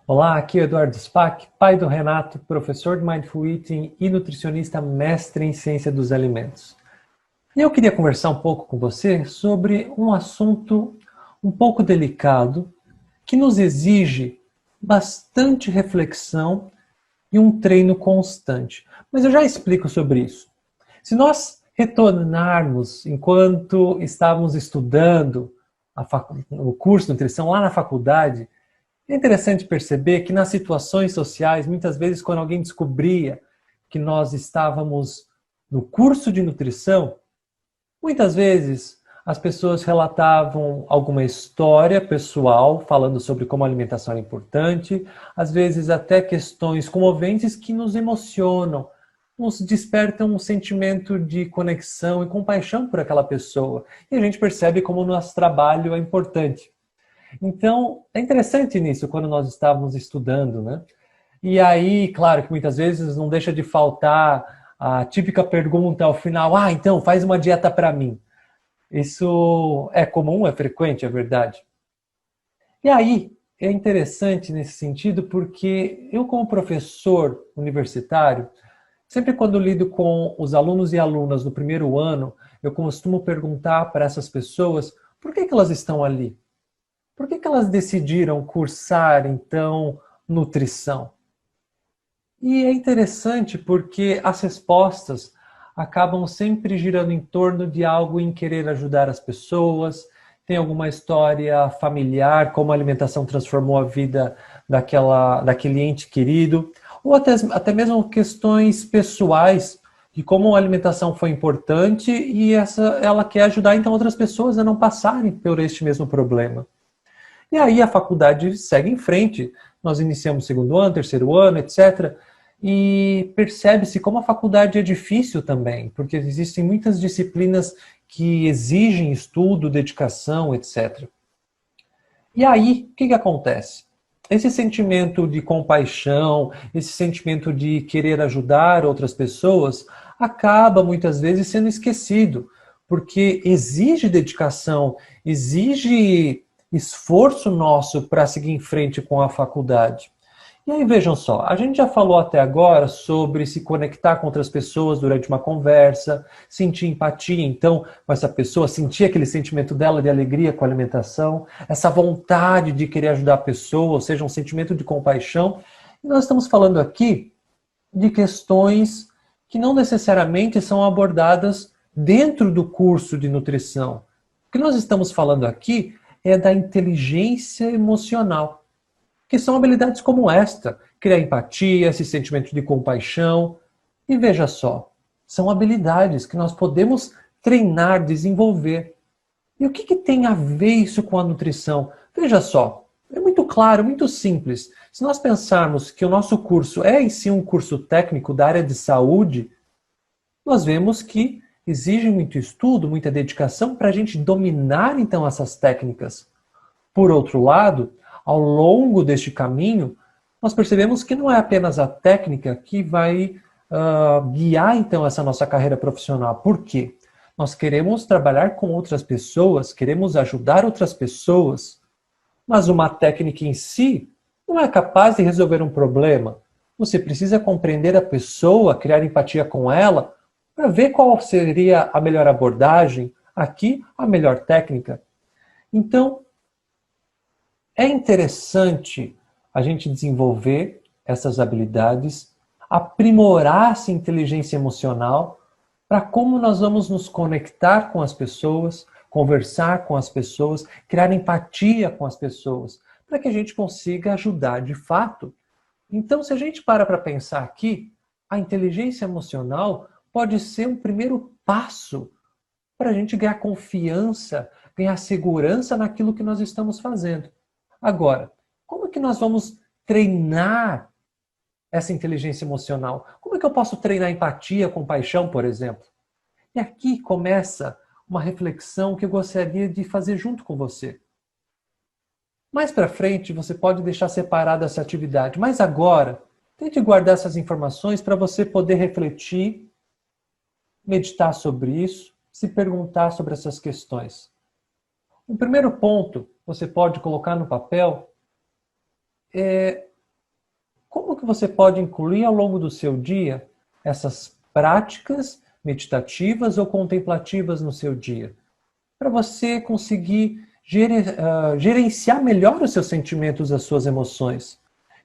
Olá, aqui é o Eduardo Spack, pai do Renato, professor de Mindful Eating e nutricionista mestre em ciência dos alimentos. E eu queria conversar um pouco com você sobre um assunto um pouco delicado que nos exige bastante reflexão e um treino constante. Mas eu já explico sobre isso. Se nós retornarmos enquanto estávamos estudando o curso de nutrição lá na faculdade, é interessante perceber que nas situações sociais, muitas vezes quando alguém descobria que nós estávamos no curso de nutrição, muitas vezes as pessoas relatavam alguma história pessoal falando sobre como a alimentação era importante, às vezes até questões comoventes que nos emocionam, nos despertam um sentimento de conexão e compaixão por aquela pessoa. E a gente percebe como o nosso trabalho é importante. Então, é interessante nisso quando nós estávamos estudando, né? E aí, claro que muitas vezes não deixa de faltar a típica pergunta ao final: então faz uma dieta para mim. Isso é comum, é frequente, é verdade. E aí, é interessante nesse sentido porque eu, como professor universitário, sempre quando lido com os alunos e alunas do primeiro ano, eu costumo perguntar para essas pessoas por que elas estão ali. Por que elas decidiram cursar, então, nutrição? E é interessante porque as respostas acabam sempre girando em torno de algo em querer ajudar as pessoas, tem alguma história familiar, como a alimentação transformou a vida daquele ente querido, ou até mesmo questões pessoais, de como a alimentação foi importante e ela quer ajudar então outras pessoas a não passarem por este mesmo problema. E aí a faculdade segue em frente. Nós iniciamos o segundo ano, terceiro ano, etc. E percebe-se como a faculdade é difícil também, porque existem muitas disciplinas que exigem estudo, dedicação, etc. E aí, o que acontece? Esse sentimento de compaixão, esse sentimento de querer ajudar outras pessoas, acaba muitas vezes sendo esquecido, porque exige dedicação, exige esforço nosso para seguir em frente com a faculdade. E aí vejam só, a gente já falou até agora sobre se conectar com outras pessoas durante uma conversa, sentir empatia, então, com essa pessoa, sentir aquele sentimento dela de alegria com a alimentação, essa vontade de querer ajudar a pessoa, ou seja, um sentimento de compaixão. E nós estamos falando aqui de questões que não necessariamente são abordadas dentro do curso de nutrição. O que nós estamos falando aqui é da inteligência emocional, que são habilidades como esta, criar empatia, esse sentimento de compaixão. E veja só, são habilidades que nós podemos treinar, desenvolver. E o que tem a ver isso com a nutrição? Veja só, é muito claro, muito simples. Se nós pensarmos que o nosso curso é em si um curso técnico da área de saúde, nós vemos que exige muito estudo, muita dedicação para a gente dominar então essas técnicas. Por outro lado, ao longo deste caminho, nós percebemos que não é apenas a técnica que vai guiar então essa nossa carreira profissional. Por quê? Nós queremos trabalhar com outras pessoas, queremos ajudar outras pessoas, mas uma técnica em si não é capaz de resolver um problema. Você precisa compreender a pessoa, criar empatia com ela, para ver qual seria a melhor abordagem, aqui a melhor técnica. Então, é interessante a gente desenvolver essas habilidades, aprimorar essa inteligência emocional para como nós vamos nos conectar com as pessoas, conversar com as pessoas, criar empatia com as pessoas, para que a gente consiga ajudar de fato. Então, se a gente para pensar aqui, a inteligência emocional pode ser um primeiro passo para a gente ganhar confiança, ganhar segurança naquilo que nós estamos fazendo. Agora, como é que nós vamos treinar essa inteligência emocional? Como é que eu posso treinar empatia, compaixão, por exemplo? E aqui começa uma reflexão que eu gostaria de fazer junto com você. Mais para frente, você pode deixar separada essa atividade, mas agora, tente guardar essas informações para você poder refletir, meditar sobre isso, se perguntar sobre essas questões. O primeiro ponto, você pode colocar no papel, é como que você pode incluir ao longo do seu dia essas práticas meditativas ou contemplativas no seu dia, para você conseguir gerenciar melhor os seus sentimentos, as suas emoções.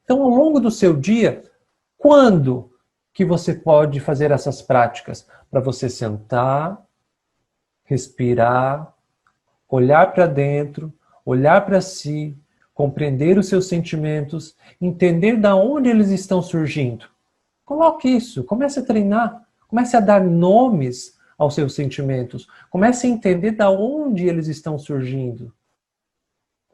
Então, ao longo do seu dia, quando que você pode fazer essas práticas? Para você sentar, respirar, olhar para dentro, olhar para si, compreender os seus sentimentos, entender de onde eles estão surgindo. Coloque isso, comece a treinar, comece a dar nomes aos seus sentimentos, comece a entender de onde eles estão surgindo.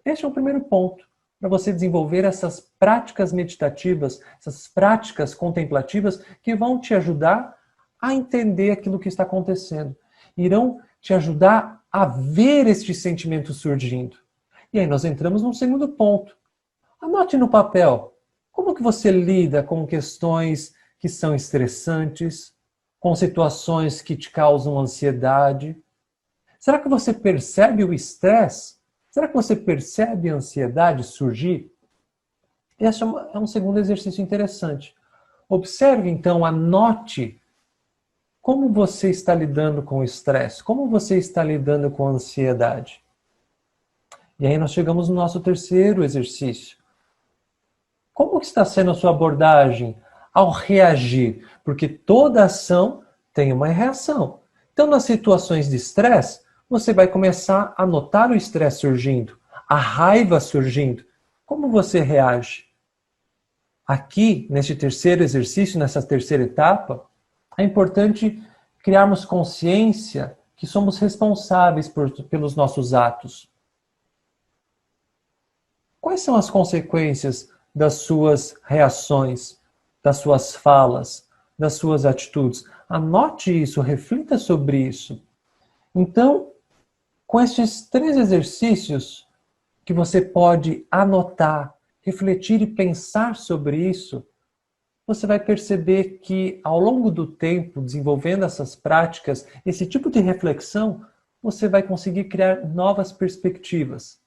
Este é o primeiro ponto, para você desenvolver essas práticas meditativas, essas práticas contemplativas que vão te ajudar a entender aquilo que está acontecendo. Irão te ajudar a ver estes sentimentos surgindo. E aí nós entramos num segundo ponto. Anote no papel como que você lida com questões que são estressantes, com situações que te causam ansiedade. Será que você percebe o estresse? Será que você percebe a ansiedade surgir? Esse é um segundo exercício interessante. Observe então, anote como você está lidando com o estresse, como você está lidando com a ansiedade. E aí nós chegamos no nosso terceiro exercício. Como está sendo a sua abordagem ao reagir? Porque toda ação tem uma reação. Então, nas situações de estresse, você vai começar a notar o estresse surgindo, a raiva surgindo. Como você reage? Aqui, neste terceiro exercício, nessa terceira etapa, é importante criarmos consciência que somos responsáveis pelos nossos atos. Quais são as consequências das suas reações, das suas falas, das suas atitudes? Anote isso, reflita sobre isso. Então, com estes 3 exercícios que você pode anotar, refletir e pensar sobre isso, você vai perceber que ao longo do tempo, desenvolvendo essas práticas, esse tipo de reflexão, você vai conseguir criar novas perspectivas.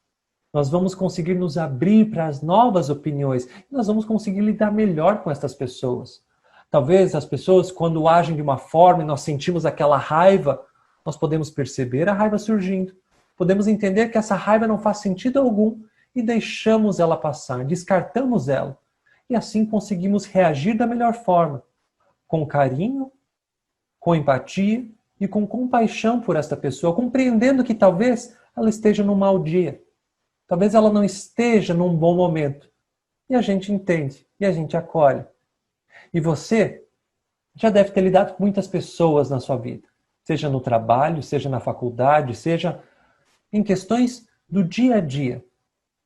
Nós vamos conseguir nos abrir para as novas opiniões. Nós vamos conseguir lidar melhor com essas pessoas. Talvez as pessoas, quando agem de uma forma e nós sentimos aquela raiva, nós podemos perceber a raiva surgindo. Podemos entender que essa raiva não faz sentido algum e deixamos ela passar, descartamos ela. E assim conseguimos reagir da melhor forma, com carinho, com empatia e com compaixão por esta pessoa, compreendendo que talvez ela esteja num mau dia. Talvez ela não esteja num bom momento. E a gente entende, e a gente acolhe. E você já deve ter lidado com muitas pessoas na sua vida. Seja no trabalho, seja na faculdade, seja em questões do dia a dia.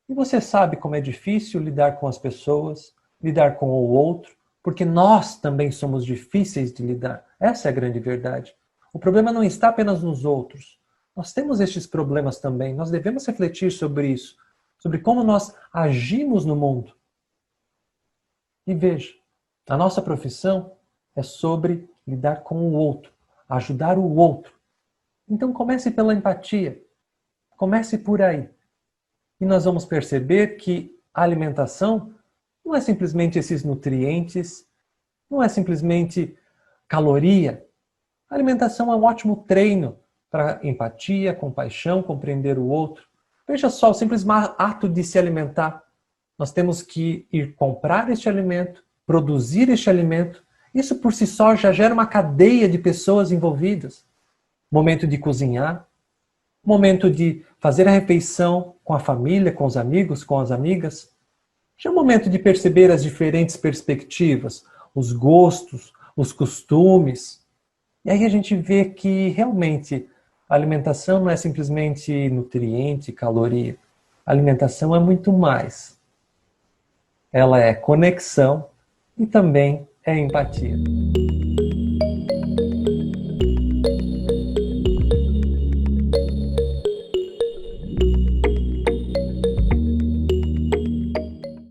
E você sabe como é difícil lidar com as pessoas, lidar com o outro, porque nós também somos difíceis de lidar. Essa é a grande verdade. O problema não está apenas nos outros. Nós temos estes problemas também. Nós devemos refletir sobre isso, sobre como nós agimos no mundo. E veja, a nossa profissão é sobre lidar com o outro, ajudar o outro. Então comece pela empatia. Comece por aí. E nós vamos perceber que a alimentação não é simplesmente esses nutrientes, não é simplesmente caloria. A alimentação é um ótimo treino para empatia, compaixão, compreender o outro. Veja só, o simples ato de se alimentar. Nós temos que ir comprar este alimento, produzir este alimento. Isso por si só já gera uma cadeia de pessoas envolvidas. Momento de cozinhar, momento de fazer a refeição com a família, com os amigos, com as amigas. Já é o momento de perceber as diferentes perspectivas, os gostos, os costumes. E aí a gente vê que realmente a alimentação não é simplesmente nutriente, caloria. A alimentação é muito mais. Ela é conexão e também é empatia.